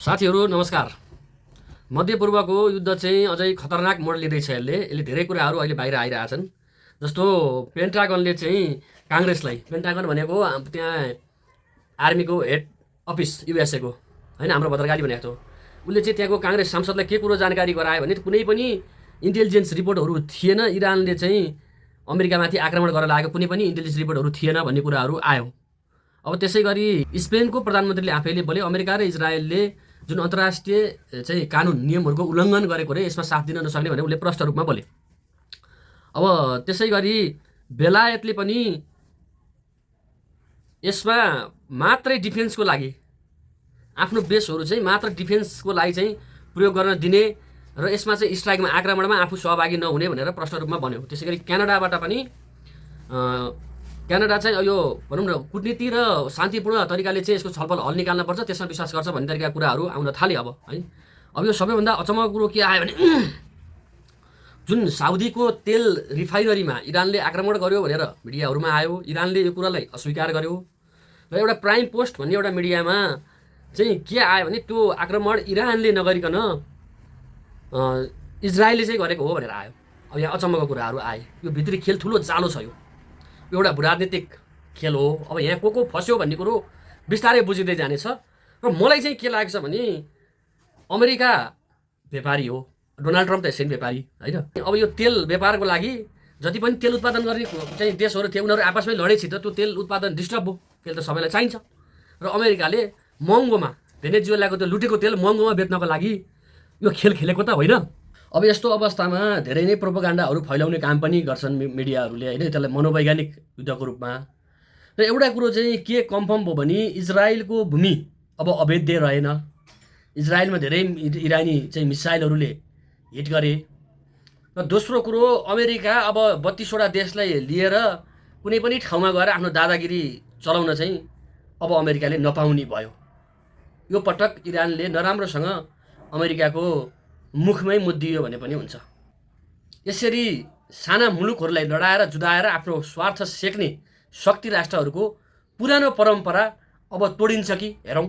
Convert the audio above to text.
साथीहरू नमस्कार। मध्यपूर्वको युद्ध चाहिँ अझै खतरनाक मोड लिँदैछ। यसले धेरै कुराहरू अहिले बाहिर आइरहेछन्। जस्तो पेन्टागनले चाहिँ काङ्ग्रेसलाई, पेन्टागन भनेको त्यहाँ आर्मीको हेड अफिस युएसएको होइन, हाम्रो भद्रकाली भनेको थियो। उसले चाहिँ त्यहाँको काङ्ग्रेस सांसदलाई के कुरो जानकारी गरायो भने कुनै पनि इन्टेलिजेन्स रिपोर्टहरू थिएन, इरानले चाहिँ अमेरिकामाथि आक्रमण गरेर लागेको कुनै पनि इन्टेलिजेन्स रिपोर्टहरू थिएन भन्ने कुराहरू आयो। अब त्यसै गरी स्पेनको प्रधानमन्त्रीले आफैले बोले अमेरिका र इजरायलले जुन अन्तर्राष्ट्रिय चाहिँ कानुन नियमहरूको उल्लङ्घन गरेको रे, यसमा साथ दिन नसक्ने भनेर उसले प्रष्ट रूपमा बोले। अब त्यसै गरी बेलायतले पनि यसमा मात्रै डिफेन्सको लागि आफ्नो बेसहरू चाहिँ मात्र डिफेन्सको लागि चाहिँ प्रयोग गर्न दिने र यसमा चाहिँ स्ट्राइकमा आक्रमणमा आफू सहभागी नहुने भनेर प्रष्ट रूपमा भन्यो। त्यसै गरी क्यानाडाबाट पनि क्यानाडा चाहिँ यो भनौँ न कूटनीति र शान्तिपूर्ण तरिकाले चाहिँ यसको छलफल हल निकाल्नुपर्छ, त्यसमा विश्वास गर्छ भन्ने तरिकाका कुराहरू आउन थाले। अब यो सबैभन्दा अचम्मको कुरो के आयो भने जुन साउदीको तेल रिफाइनरीमा इरानले आक्रमण गर्यो भनेर मिडियाहरूमा आयो, इरानले यो कुरालाई अस्वीकार गर्यो र एउटा प्राइम पोस्ट भन्ने एउटा मिडियामा चाहिँ के आयो भने त्यो आक्रमण इरानले नगरिकन इजरायलले चाहिँ गरेको हो भनेर आयो। अब यहाँ अचम्मको कुराहरू आए। यो भित्री खेल ठुलो जालो छ, यो एउटा राजनीतिक खेल हो। अब यहाँ को फस्यो भन्ने कुरो बिस्तारै बुझिँदै जानेछ। र मलाई चाहिँ के लाग्छ भने अमेरिका व्यापारी हो, डोनाल्ड ट्रम्प त यसै व्यापारी होइन। अब यो तेल व्यापारको लागि जति पनि तेल उत्पादन गर्ने चाहिँ देशहरू थिए उनीहरू आपसमै लडेपछि त त्यो तेल उत्पादन डिस्टर्ब भयो। तेल त सबैलाई चाहिन्छ र अमेरिकाले महँगोमा भेनेजुएलाको त्यो लुटेको तेल महँगोमा बेच्नको लागि यो खेल खेलेको त होइन। अब यस्तो अवस्थामा धेरै नै प्रोपोगान्डाहरू फैलाउने काम पनि गर्छन् मिडियाहरूले होइन, त्यसलाई मनोवैज्ञानिक युद्धको रूपमा। र एउटा कुरो चाहिँ के कन्फर्म भयो भने इजरायलको भूमि अब अवैध रहेन। इजरायलमा धेरै इरानी चाहिँ मिसाइलहरूले हिट गरे। र दोस्रो कुरो अमेरिका अब 32वटा देशलाई लिएर कुनै पनि ठाउँमा गएर आफ्नो दादागिरी चलाउन चाहिँ अब अमेरिकाले नपाउने भयो। यो पटक इरानले नराम्रोसँग अमेरिकाको मुखमै मुद्दियो भने पनि हुन्छ। यसरी साना मुलुकहरूलाई लडाएर जुदाएर आफ्नो स्वार्थ सेक्ने शक्ति राष्ट्रहरूको पुरानो परम्परा अब तोडिन्छ कि हेरौँ।